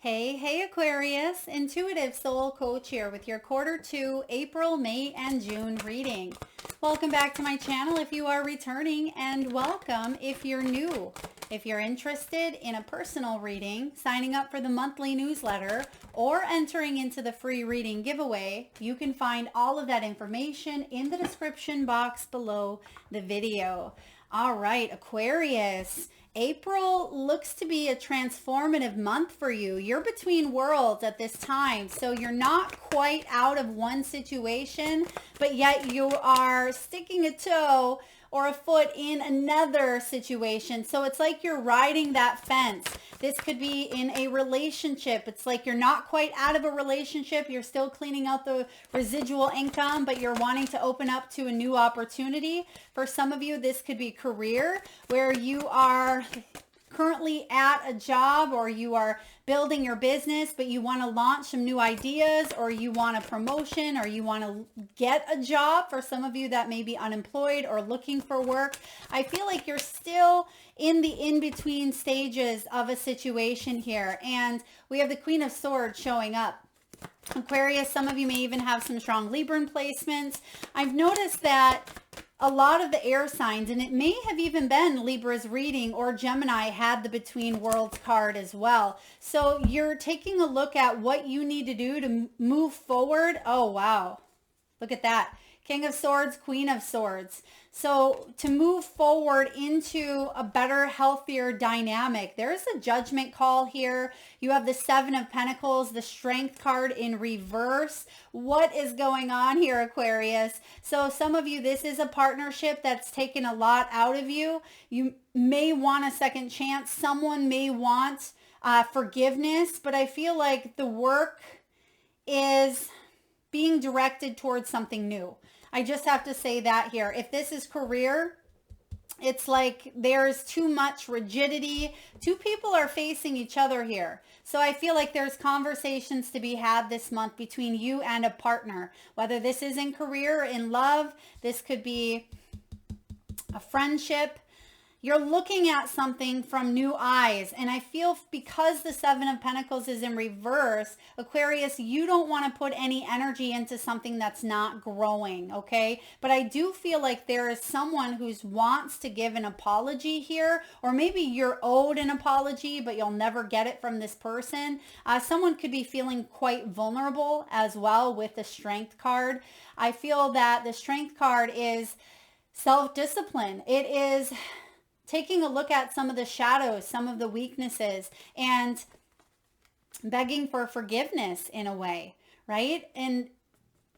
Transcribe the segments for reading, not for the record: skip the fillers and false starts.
Hey Aquarius, Intuitive Soul Coach here with your quarter two, April, May, and June reading. Welcome back to my channel if you are returning, and welcome if you're new. If you're interested in a personal reading, signing up for the monthly newsletter, or entering into the free reading giveaway, you can find all of that information in the description box below the video. All right, Aquarius. April looks to be a transformative month for you. You're between worlds at this time, so you're not quite out of one situation, but yet you are sticking a toe or a foot in another situation. So it's like you're riding that fence. This could be in a relationship. It's like you're not quite out of a relationship. You're still cleaning out the residual income, but you're wanting to open up to a new opportunity. For some of you, this could be career, where you are currently at a job or you are building your business, but you want to launch some new ideas, or you want a promotion, or you want to get a job. For some of you that may be unemployed or looking for work, I feel like you're still in the in-between stages of a situation here. And we have the Queen of Swords showing up. Aquarius, some of you may even have some strong Libran placements. I've noticed that a lot of the air signs, and it may have even been Libra's reading, or Gemini had the Between Worlds card as well. So you're taking a look at what you need to do to move forward. Oh, wow. Look at that. King of Swords, Queen of Swords. So to move forward into a better, healthier dynamic, there's a judgment call here. You have the Seven of Pentacles, the Strength card in reverse. What is going on here, Aquarius? So some of you, this is a partnership that's taken a lot out of you. You may want a second chance. Someone may want forgiveness, but I feel like the work is being directed towards something new. I just have to say that here. If this is career, it's like there's too much rigidity. Two people are facing each other here. So I feel like there's conversations to be had this month between you and a partner. Whether this is in career, in love, this could be a friendship. You're looking at something from new eyes. And I feel because the Seven of Pentacles is in reverse, Aquarius, you don't want to put any energy into something that's not growing, okay? But I do feel like there is someone who wants to give an apology here, or maybe you're owed an apology, but you'll never get it from this person. Someone could be feeling quite vulnerable as well with the Strength card. I feel that the Strength card is self-discipline. It is taking a look at some of the shadows, some of the weaknesses, and begging for forgiveness in a way, right? And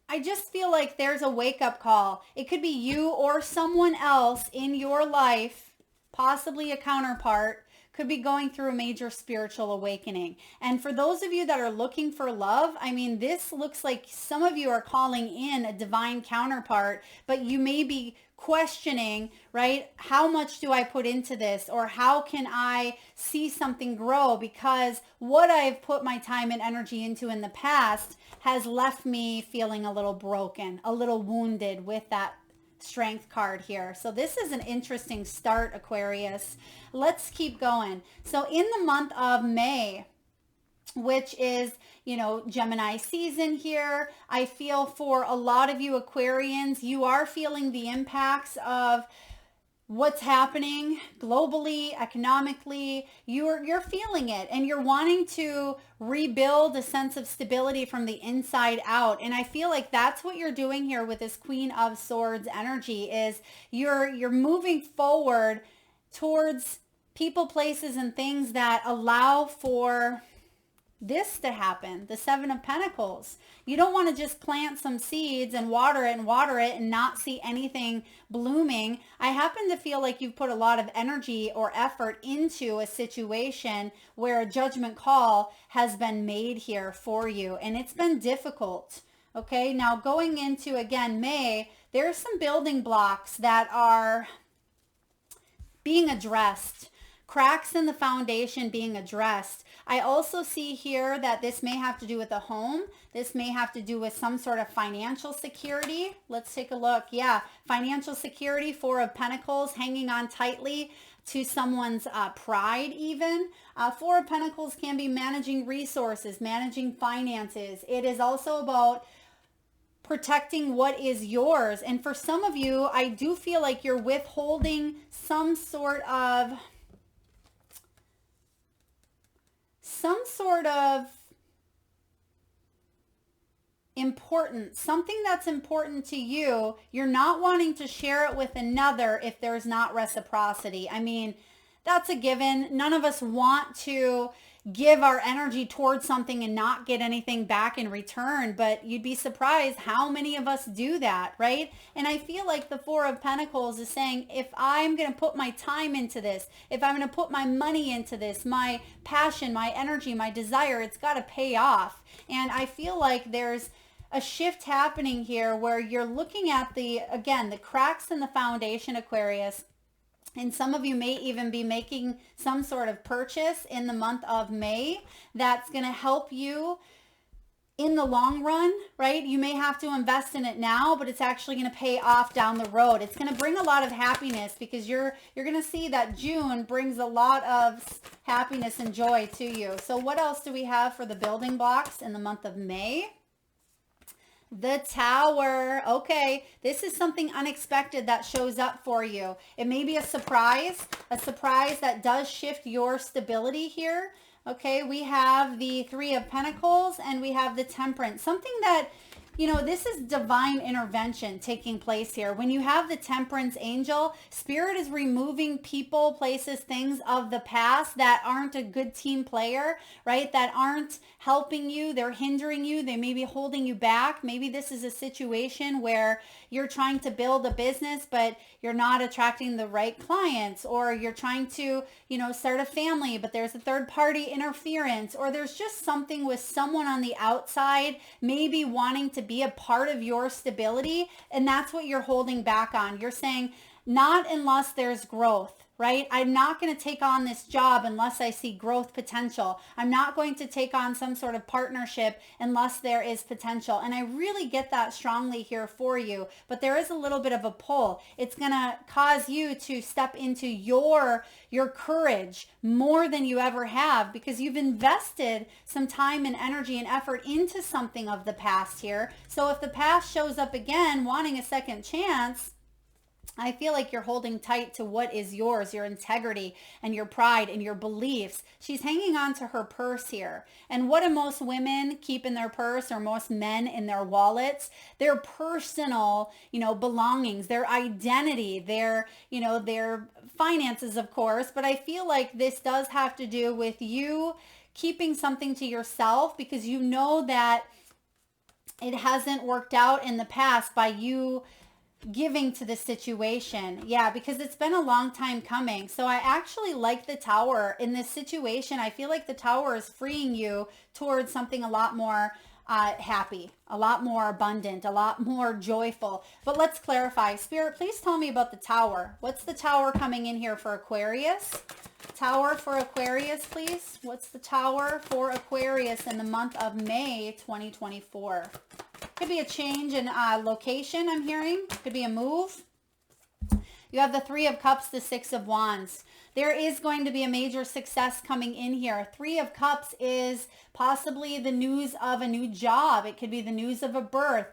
I just feel like there's a wake-up call. It could be you or someone else in your life, possibly a counterpart, could be going through a major spiritual awakening. And for those of you that are looking for love, I mean, this looks like some of you are calling in a divine counterpart, but you may be questioning, right? How much do I put into this? Or how can I see something grow? Because what I've put my time and energy into in the past has left me feeling a little broken, a little wounded with that Strength card here. So this is an interesting start, Aquarius. Let's keep going. So in the month of May, which is, Gemini season here, I feel for a lot of you Aquarians, you are feeling the impacts of what's happening globally, economically. You're feeling it, and you're wanting to rebuild a sense of stability from the inside out. And I feel like that's what you're doing here with this Queen of Swords energy, is you're moving forward towards people, places, and things that allow for this to happen. The Seven of Pentacles. You don't want to just plant some seeds and water it and not see anything blooming. I happen to feel like you've put a lot of energy or effort into a situation where a judgment call has been made here for you, and it's been difficult. Okay, now going into, again, May, there's some building blocks that are being addressed. Cracks in the foundation being addressed. I also see here that this may have to do with a home. This may have to do with some sort of financial security. Let's take a look. Yeah, financial security, Four of Pentacles, hanging on tightly to someone's pride even. Four of Pentacles can be managing resources, managing finances. It is also about protecting what is yours. And for some of you, I do feel like you're withholding some sort of important, something that's important to you. You're not wanting to share it with another if there's not reciprocity. I mean, that's a given. None of us want to give our energy towards something and not get anything back in return, but you'd be surprised how many of us do that, right? And I feel like the Four of Pentacles is saying, if I'm going to put my time into this, if I'm going to put my money into this, my passion, my energy, my desire, it's got to pay off. And I feel like there's a shift happening here where you're looking at the cracks in the foundation, Aquarius. And some of you may even be making some sort of purchase in the month of May that's going to help you in the long run, right? You may have to invest in it now, but it's actually going to pay off down the road. It's going to bring a lot of happiness because you're going to see that June brings a lot of happiness and joy to you. So what else do we have for the building blocks in the month of May? The Tower. Okay, this is something unexpected that shows up for you. It may be a surprise that does shift your stability here. Okay, we have the Three of Pentacles and we have the Temperance. Something that, you know, this is divine intervention taking place here. When you have the Temperance angel, Spirit is removing people, places, things of the past that aren't a good team player, right? That aren't helping you. They're hindering you. They may be holding you back. Maybe this is a situation where you're trying to build a business, but you're not attracting the right clients, or you're trying to, you know, start a family, but there's a third party interference, or there's just something with someone on the outside maybe wanting to be a part of your stability. And that's what you're holding back on. You're saying, not unless there's growth, right? I'm not going to take on this job unless I see growth potential. I'm not going to take on some sort of partnership unless there is potential. And I really get that strongly here for you, but there is a little bit of a pull. It's going to cause you to step into your courage more than you ever have, because you've invested some time and energy and effort into something of the past here. So if the past shows up again wanting a second chance, I feel like you're holding tight to what is yours, your integrity and your pride and your beliefs. She's hanging on to her purse here. And what do most women keep in their purse, or most men in their wallets? Their personal, you know, belongings, their identity, their finances, of course. But I feel like this does have to do with you keeping something to yourself, because you know that it hasn't worked out in the past by you giving to the situation. Yeah, because it's been a long time coming. So I actually like the Tower in this situation. I feel like the Tower is freeing you towards something a lot more happy, a lot more abundant, a lot more joyful. But let's clarify. Spirit, please tell me about the Tower. What's the Tower coming in here for Aquarius? Tower for Aquarius, please. What's the Tower for Aquarius in the month of May 2024? Could be a change in location, I'm hearing. Could be a move. You have the Three of Cups, the Six of Wands. There is going to be a major success coming in here. Three of Cups is possibly the news of a new job. It could be the news of a birth.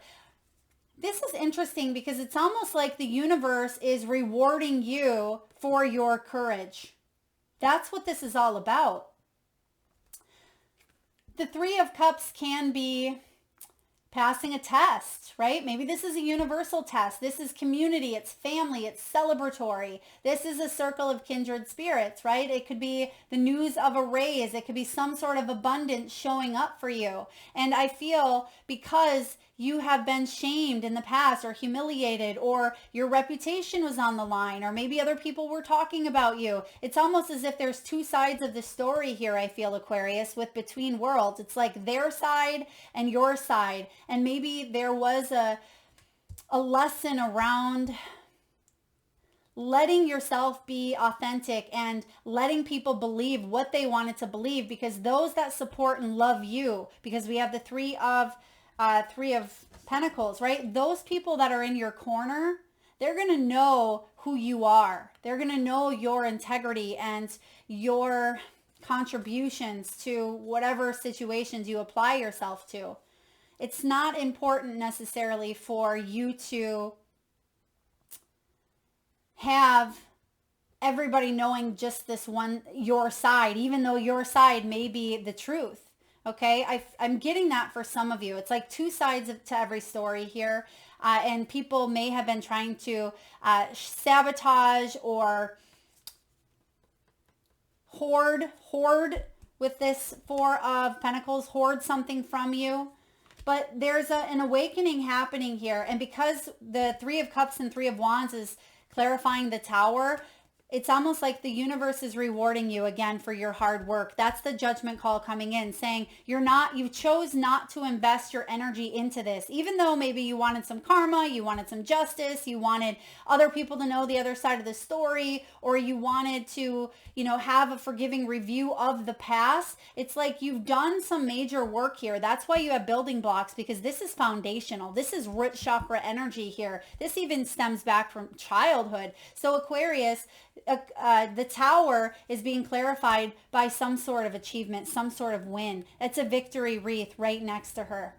This is interesting because it's almost like the universe is rewarding you for your courage. That's what this is all about. The Three of Cups can be passing a test, right? Maybe this is a universal test. This is community, it's family, it's celebratory. This is a circle of kindred spirits, right? It could be the news of a raise. It could be some sort of abundance showing up for you. And I feel because you have been shamed in the past or humiliated, or your reputation was on the line, or maybe other people were talking about you. It's almost as if there's two sides of the story here, I feel, Aquarius, with Between Worlds. It's like their side and your side. And maybe there was a lesson around letting yourself be authentic and letting people believe what they wanted to believe, because those that support and love you, because we have the Three of Pentacles, right? Those people that are in your corner, they're going to know who you are. They're going to know your integrity and your contributions to whatever situations you apply yourself to. It's not important necessarily for you to have everybody knowing just this one, your side, even though your side may be the truth. Okay, I'm getting that for some of you. It's like two sides to every story here. And people may have been trying to sabotage or hoard with this Four of Pentacles, hoard something from you. But there's an awakening happening here. And because the Three of Cups and Three of Wands is clarifying the Tower, it's almost like the universe is rewarding you again for your hard work. That's the judgment call coming in, saying you chose not to invest your energy into this. Even though maybe you wanted some karma, you wanted some justice, you wanted other people to know the other side of the story, or you wanted to, have a forgiving review of the past. It's like you've done some major work here. That's why you have building blocks, because this is foundational. This is root chakra energy here. This even stems back from childhood. So Aquarius, the Tower is being clarified by some sort of achievement, some sort of win. It's a victory wreath right next to her.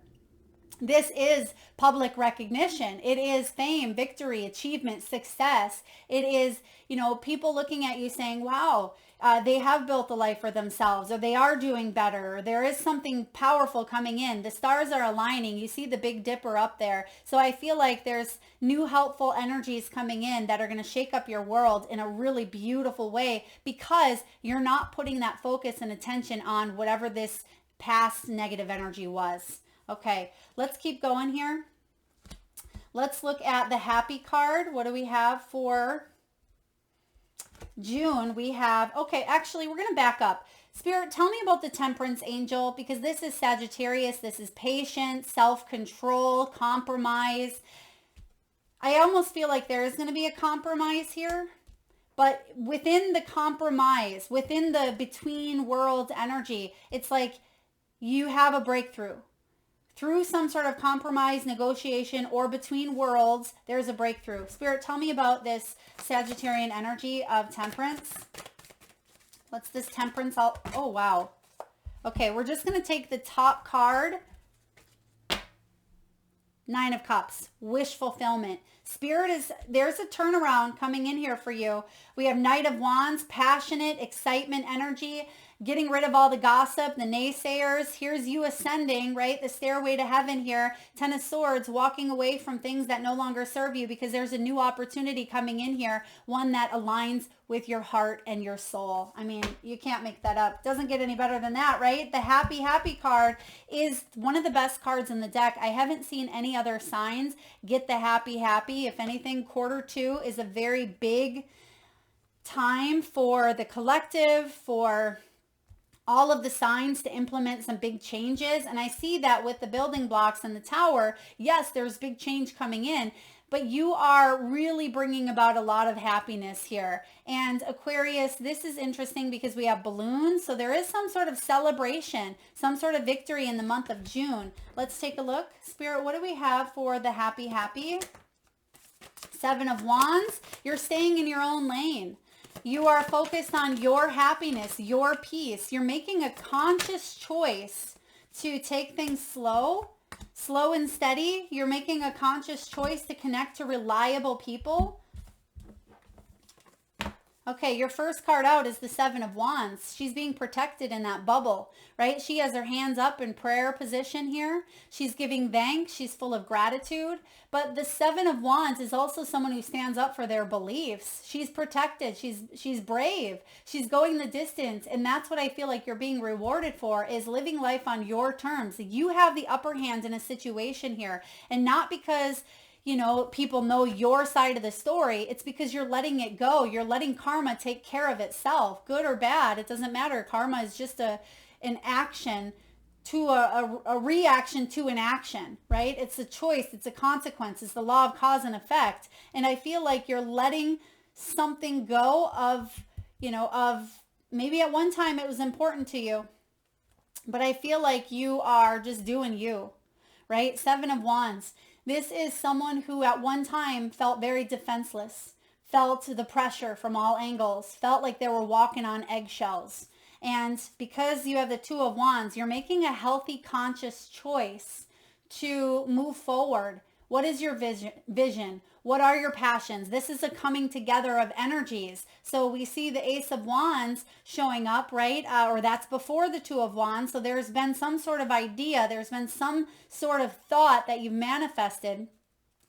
This is public recognition. It is fame, victory, achievement, success. It is, people looking at you saying, wow, they have built a life for themselves, or they are doing better, or there is something powerful coming in. The stars are aligning. You see the Big Dipper up there. So I feel like there's new helpful energies coming in that are going to shake up your world in a really beautiful way, because you're not putting that focus and attention on whatever this past negative energy was. Okay, let's keep going here. Let's look at the happy card. What do we have for June? We have, okay, actually, we're going to back up. Spirit, tell me about the Temperance Angel, because this is Sagittarius. This is patience, self-control, compromise. I almost feel like there is going to be a compromise here. But within the compromise, within the between worlds energy, it's like you have a breakthrough. Through some sort of compromise, negotiation, or between worlds, there's a breakthrough. Spirit, tell me about this Sagittarian energy of Temperance. What's this Temperance? Oh, wow. Okay, we're just going to take the top card. Nine of Cups, wish fulfillment. Spirit there's a turnaround coming in here for you. We have Knight of Wands, passionate, excitement, energy. Getting rid of all the gossip, the naysayers. Here's you ascending, right? The stairway to heaven here. Ten of Swords, walking away from things that no longer serve you, because there's a new opportunity coming in here. One that aligns with your heart and your soul. I mean, you can't make that up. Doesn't get any better than that, right? The happy card is one of the best cards in the deck. I haven't seen any other signs get the happy. If anything, Q2 is a very big time for the collective, for all of the signs to implement some big changes. And I see that with the building blocks and the Tower. Yes, there's big change coming in, but you are really bringing about a lot of happiness here. And Aquarius, this is interesting because we have balloons. So there is some sort of celebration, some sort of victory in the month of June. Let's take a look. Spirit, what do we have for the happy? Seven of Wands. You're staying in your own lane. You are focused on your happiness, your peace. You're making a conscious choice to take things slow and steady. You're making a conscious choice to connect to reliable people. Okay, your first card out is the Seven of Wands. She's being protected in that bubble, right? She has her hands up in prayer position here. She's giving thanks. She's full of gratitude. But the Seven of Wands is also someone who stands up for their beliefs. She's protected. She's brave. She's going the distance. And that's what I feel like you're being rewarded for, is living life on your terms. You have the upper hand in a situation here. And not because people know your side of the story. It's because you're letting it go. You're letting karma take care of itself. Good or bad, it doesn't matter. Karma is just an action to a reaction to an action, right? It's a choice. It's a consequence. It's the law of cause and effect. And I feel like you're letting something go of maybe at one time it was important to you, but I feel like you are just doing you, right? Seven of Wands. This is someone who at one time felt very defenseless, felt the pressure from all angles, felt like they were walking on eggshells. And because you have the Two of Wands, you're making a healthy, conscious choice to move forward. What is your vision? What are your passions? This is a coming together of energies. So we see the Ace of Wands showing up, right? Or that's before the Two of Wands. So there's been some sort of idea. There's been some sort of thought that you've manifested,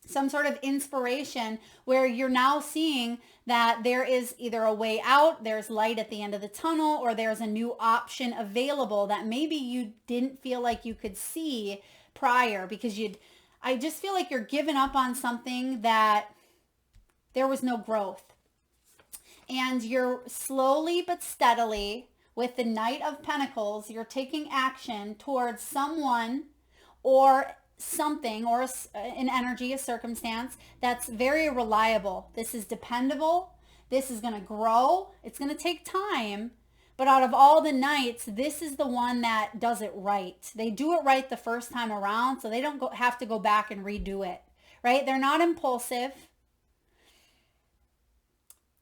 some sort of inspiration where you're now seeing that there is either a way out, there's light at the end of the tunnel, or there's a new option available that maybe you didn't feel like you could see prior because I just feel like you're giving up on something that there was no growth. And you're slowly but steadily, with the Knight of Pentacles, you're taking action towards someone or something or an energy, a circumstance that's very reliable. This is dependable. This is going to grow. It's going to take time. But out of all the Knights, this is the one that does it right. They do it right the first time around, so they don't have to go back and redo it, right? They're not impulsive.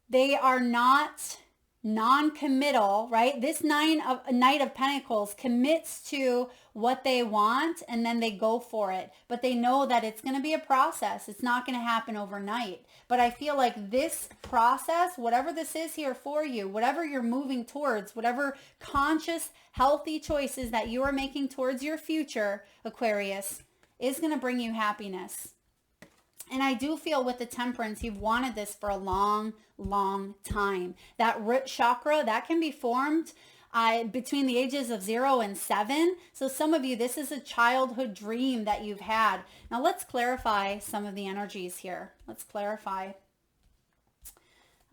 They are not non-committal, right? This Knight of Pentacles commits to what they want and then they go for it. But they know that it's going to be a process. It's not going to happen overnight. But I feel like this process, whatever this is here for you, whatever you're moving towards, whatever conscious, healthy choices that you are making towards your future, Aquarius, is going to bring you happiness. And I do feel with the Temperance, you've wanted this for a long, long time. That root chakra, that can be formed between the ages of 0 and 7. So some of you, this is a childhood dream that you've had. Now let's clarify some of the energies here. Let's clarify.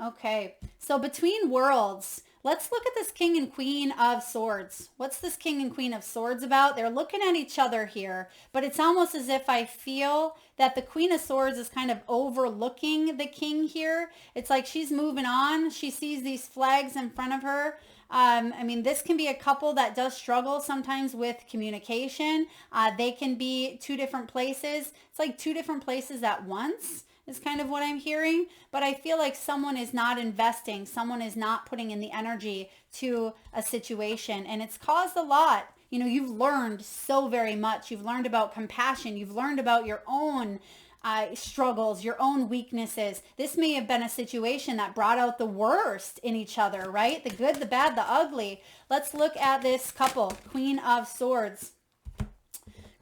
Okay, so between worlds, let's look at this King and Queen of Swords. What's this King and Queen of Swords about? They're looking at each other here, but it's almost as if I feel that the Queen of Swords is kind of overlooking the King here. It's like she's moving on. She sees these flags in front of her. I mean, this can be a couple that does struggle sometimes with communication. They can be two different places. It's like two different places at once is kind of what I'm hearing. But I feel like someone is not investing. Someone is not putting in the energy to a situation. And it's caused a lot. You know, you've learned so very much. You've learned about compassion. You've learned about your own struggles, your own weaknesses. This may have been a situation that brought out the worst in each other, right? The good, the bad, the ugly. Let's look at this couple, Queen of Swords.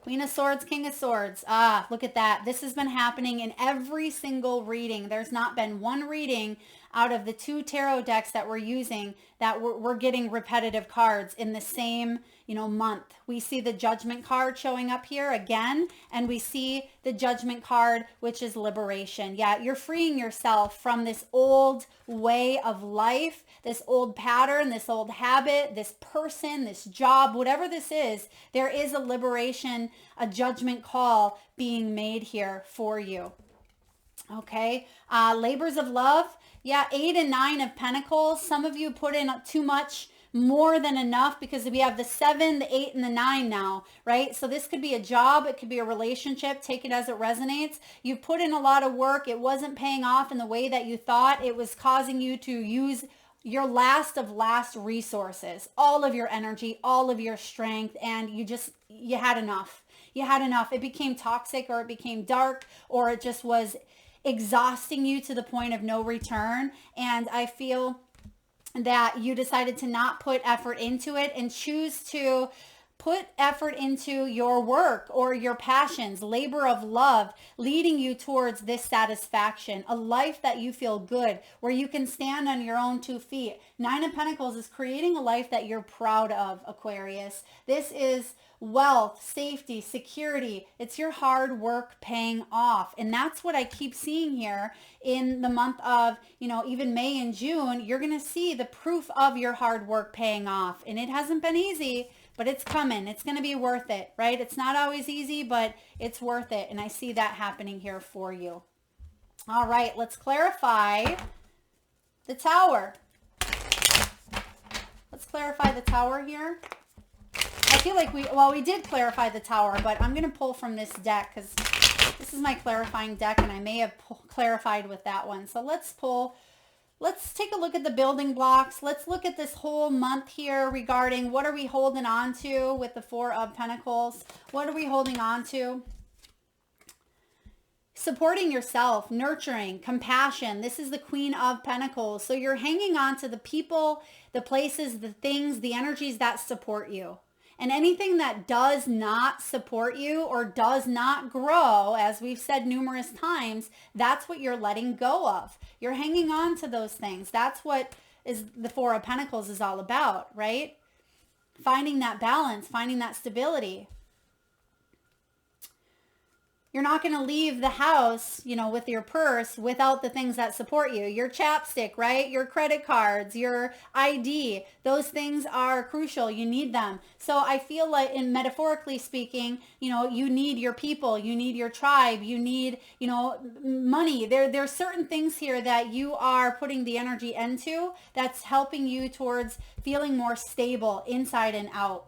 Queen of Swords, King of Swords. Look at that. This has been happening in every single reading. There's not been one reading out of the 2 tarot decks that we're using that we're getting repetitive cards in the same, month. We see the Judgment card showing up here again, and we see the Judgment card, which is liberation. Yeah, you're freeing yourself from this old way of life, this old pattern, this old habit, this person, this job, whatever this is. There is a liberation, a judgment call being made here for you. Okay, labors of love. Yeah, 8 and 9 of Pentacles. Some of you put in too much, more than enough, because we have the 7, the 8, and the 9 now, right? So this could be a job. It could be a relationship. Take it as it resonates. You put in a lot of work. It wasn't paying off in the way that you thought. It was causing you to use your last of last resources, all of your energy, all of your strength, and you had enough. You had enough. It became toxic, or it became dark, or it just was exhausting you to the point of no return. And I feel that you decided to not put effort into it and choose to put effort into your work or your passions, labor of love, leading you towards this satisfaction, a life that you feel good, where you can stand on your own 2 feet. 9 of Pentacles is creating a life that you're proud of, Aquarius. This is wealth, safety, security. It's your hard work paying off. And that's what I keep seeing here in the month of, even May and June. You're going to see the proof of your hard work paying off. And it hasn't been easy, but it's coming. It's going to be worth it, right? It's not always easy, but it's worth it. And I see that happening here for you. All right, let's clarify the Tower. Let's clarify the Tower here. I feel like we did clarify the Tower, but I'm going to pull from this deck because This is my clarifying deck, and I may have clarified with that one. So let's pull. Let's take a look at the building blocks. Let's look at this whole month here regarding what are we holding on to with the Four of Pentacles. What are we holding on to? Supporting yourself, nurturing, compassion. This is the Queen of Pentacles. So you're hanging on to the people, the places, the things, the energies that support you. And anything that does not support you or does not grow, as we've said numerous times, that's what you're letting go of. You're hanging on to those things. That's what is the Four of Pentacles is all about, right? Finding that balance, finding that stability. You're not going to leave the house, you know, with your purse without the things that support you. Your chapstick, right? Your credit cards, your ID. Those things are crucial. You need them. So I feel like, in metaphorically speaking, you know, you need your people. You need your tribe. You need, you know, money. There's certain things here that you are putting the energy into that's helping you towards feeling more stable inside and out.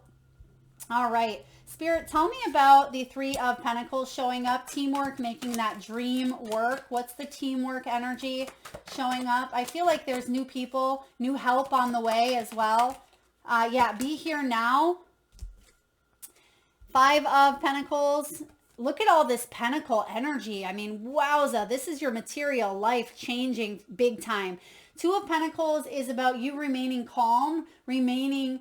All right. Spirit, tell me about the Three of Pentacles showing up. Teamwork, making that dream work. What's the teamwork energy showing up? I feel like there's new people, new help on the way as well. Yeah, be here now. Five of Pentacles. Look at all this pentacle energy. I mean, wowza. This is your material life changing big time. Two of Pentacles is about you remaining calm, remaining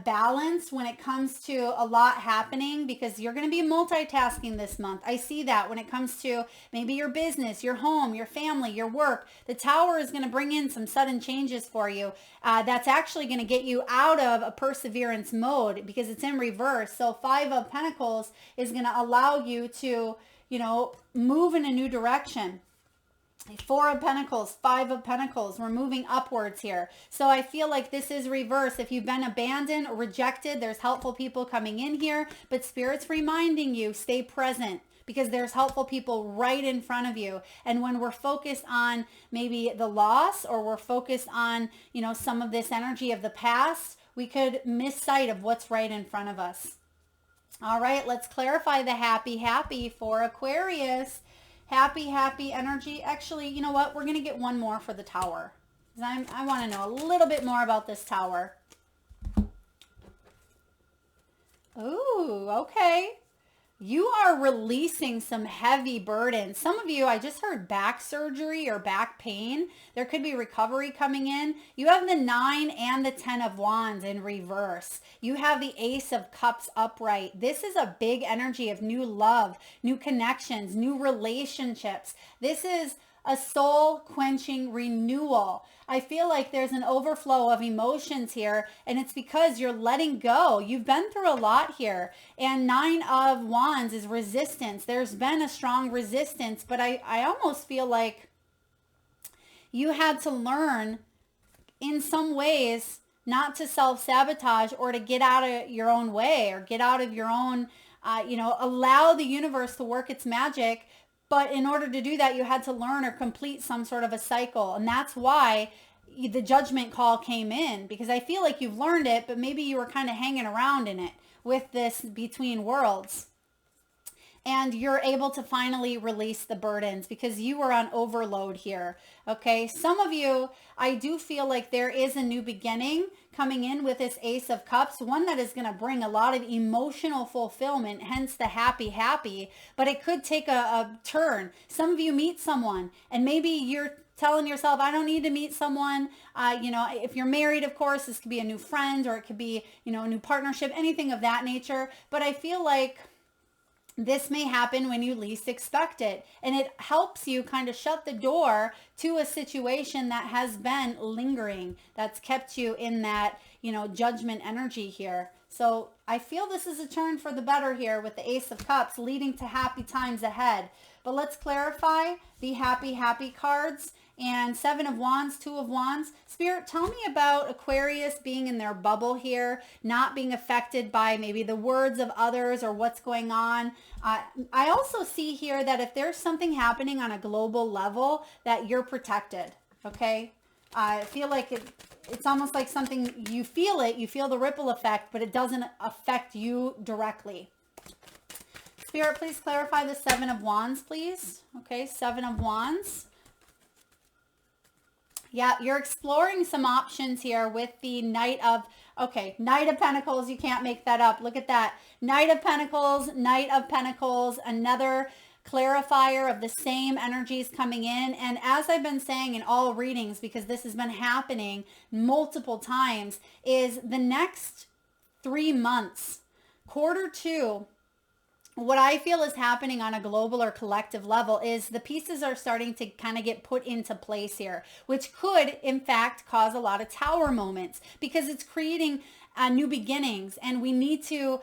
balanced when it comes to a lot happening, because you're going to be multitasking this month. I see that when it comes to maybe your business, your home, your family, your work. The Tower is going to bring in some sudden changes for you. That's actually going to get you out of a perseverance mode because it's in reverse. So Five of Pentacles is going to allow you to, you know, move in a new direction. Four of Pentacles, Five of Pentacles, we're moving upwards here. So I feel like this is reverse. If you've been abandoned or rejected, there's helpful people coming in here, but Spirit's reminding you, stay present, because there's helpful people right in front of you. And when we're focused on maybe the loss, or we're focused on, you know, some of this energy of the past, we could miss sight of what's right in front of us. All right, let's clarify the happy for Aquarius. Happy energy. Actually, you know what? We're going to get one more for the Tower. I want to know a little bit more about this Tower. Ooh, okay. You are releasing some heavy burdens. Some of you, I just heard back surgery or back pain. There could be recovery coming in. You have the 9 and the 10 of Wands in reverse. You have the Ace of Cups upright. This is a big energy of new love, new connections, new relationships. This is a soul quenching renewal. I feel like there's an overflow of emotions here, and it's because you're letting go. You've been through a lot here, and 9 of Wands is resistance. There's been a strong resistance, but I almost feel like you had to learn in some ways not to self-sabotage or to get out of your own way or get out of your own, you know, allow the universe to work its magic. But in order to do that, you had to learn or complete some sort of a cycle. And that's why the judgment call came in, because I feel like you've learned it, but maybe you were kind of hanging around in it with this between worlds. And you're able to finally release the burdens because you were on overload here. Okay. Some of you, I do feel like there is a new beginning coming in with this Ace of Cups, one that is going to bring a lot of emotional fulfillment, hence the happy, but it could take a turn. Some of you meet someone and maybe you're telling yourself, I don't need to meet someone. You know, if you're married, of course, this could be a new friend, or it could be, you know, a new partnership, anything of that nature. But I feel like this may happen when you least expect it. And it helps you kind of shut the door to a situation that has been lingering, that's kept you in that, you know, judgment energy here. So I feel this is a turn for the better here with the Ace of Cups leading to happy times ahead. But let's clarify the happy cards. And 7 of Wands, 2 of Wands. Spirit, tell me about Aquarius being in their bubble here, not being affected by maybe the words of others or what's going on. I also see here that if there's something happening on a global level, that you're protected, okay? I feel like it's almost like something, you feel the ripple effect, but it doesn't affect you directly. Spirit, please clarify the Seven of Wands, please. Okay, Seven of Wands. Yeah, you're exploring some options here with the Knight of Pentacles. You can't make that up. Look at that. Knight of Pentacles, another clarifier of the same energies coming in. And as I've been saying in all readings, because this has been happening multiple times, is the next 3 months, quarter two, what I feel is happening on a global or collective level is the pieces are starting to kind of get put into place here, which could in fact cause a lot of tower moments because it's creating new beginnings, and we need to,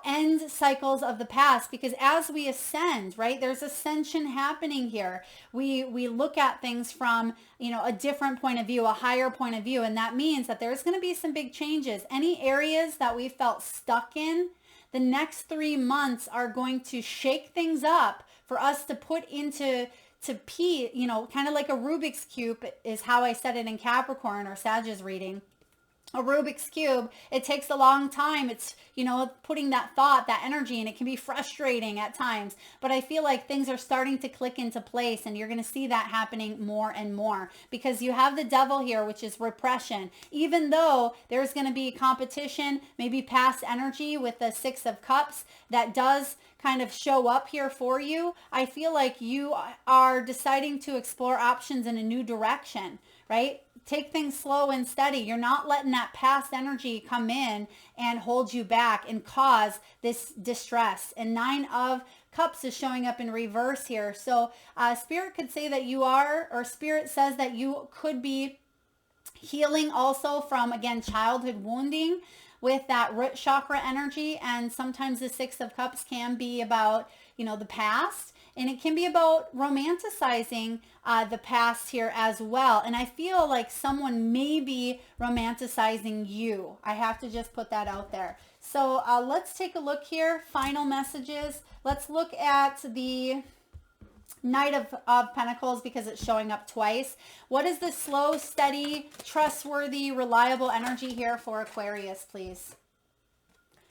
end cycles of the past, because as we ascend, right, there's ascension happening here. We look at things from, a different point of view, a higher point of view. And that means that there's going to be some big changes. Any areas that we felt stuck in, the next 3 months are going to shake things up for us to put into kind of like a Rubik's Cube is how I said it in Capricorn or Sagittarius reading. A Rubik's Cube, it takes a long time. It's, putting that thought, that energy, and it can be frustrating at times. But I feel like things are starting to click into place, and you're going to see that happening more and more because you have the Devil here, which is repression. Even though there's going to be competition, maybe past energy with the Six of Cups that does kind of show up here for you, I feel like you are deciding to explore options in a new direction, right? Take things slow and steady. You're not letting that past energy come in and hold you back and cause this distress. And Nine of Cups is showing up in reverse here. So Spirit could say that you are, or Spirit says that you could be healing also from, again, childhood wounding with that root chakra energy. And sometimes the Six of Cups can be about, the past. And it can be about romanticizing the past here as well. And I feel like someone may be romanticizing you. I have to just put that out there. So let's take a look here. Final messages. Let's look at the Knight of Pentacles because it's showing up twice. What is the slow, steady, trustworthy, reliable energy here for Aquarius, please?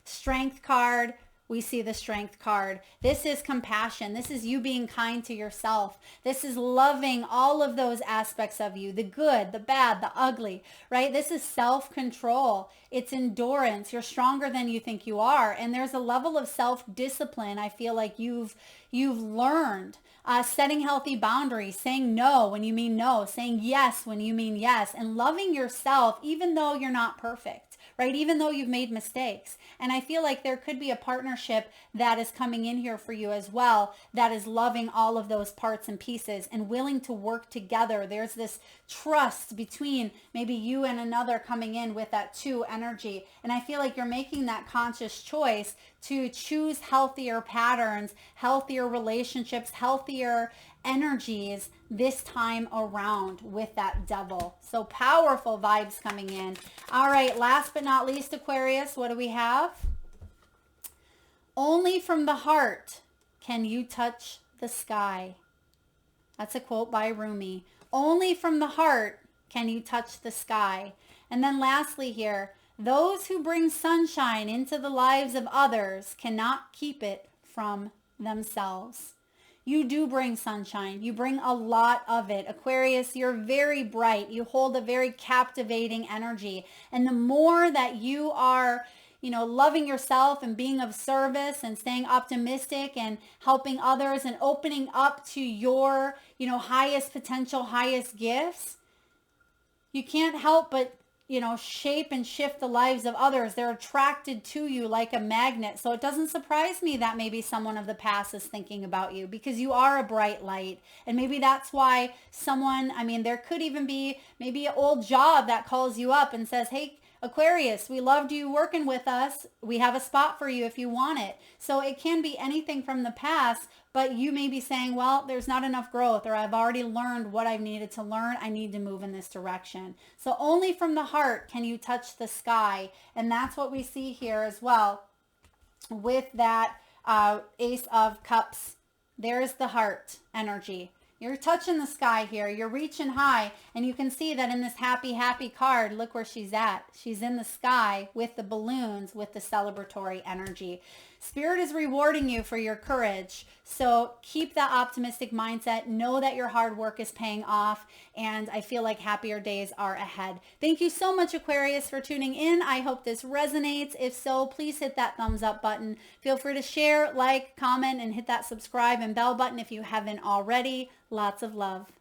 Strength card. We see the Strength card. This is compassion. This is you being kind to yourself. This is loving all of those aspects of you, the good, the bad, the ugly, right? This is self-control. It's endurance. You're stronger than you think you are. And there's a level of self-discipline I feel like you've learned. Setting healthy boundaries, saying no when you mean no, saying yes when you mean yes, and loving yourself even though you're not perfect, right? Even though you've made mistakes. And I feel like there could be a partnership that is coming in here for you as well that is loving all of those parts and pieces and willing to work together. There's this trust between maybe you and another coming in with that two energy. And I feel like you're making that conscious choice to choose healthier patterns, healthier relationships, healthier energies this time around with that Devil. So powerful vibes coming in. All right, last but not least, Aquarius, what do we have? Only from the heart can you touch the sky. That's a quote by Rumi. Only from the heart can you touch the sky. And then lastly here, those who bring sunshine into the lives of others cannot keep it from themselves. You do bring sunshine. You bring a lot of it. Aquarius, you're very bright. You hold a very captivating energy. And the more that you are, loving yourself and being of service and staying optimistic and helping others and opening up to your, highest potential, highest gifts, you can't help but shape and shift the lives of others. They're attracted to you like a magnet. So it doesn't surprise me that maybe someone of the past is thinking about you because you are a bright light. And maybe that's why someone, there could even be maybe an old job that calls you up and says, hey, Aquarius, we loved you working with us. We have a spot for you if you want it. So it can be anything from the past, but you may be saying, well, there's not enough growth, or I've already learned what I've needed to learn. I need to move in this direction. So only from the heart can you touch the sky. And that's what we see here as well with that Ace of Cups. There's the heart energy. You're touching the sky here. You're reaching high. And you can see that in this happy, happy card, look where she's at. She's in the sky with the balloons, with the celebratory energy. Spirit is rewarding you for your courage. So keep that optimistic mindset. Know that your hard work is paying off. And I feel like happier days are ahead. Thank you so much, Aquarius, for tuning in. I hope this resonates. If so, please hit that thumbs up button. Feel free to share, like, comment, and hit that subscribe and bell button if you haven't already. Lots of love.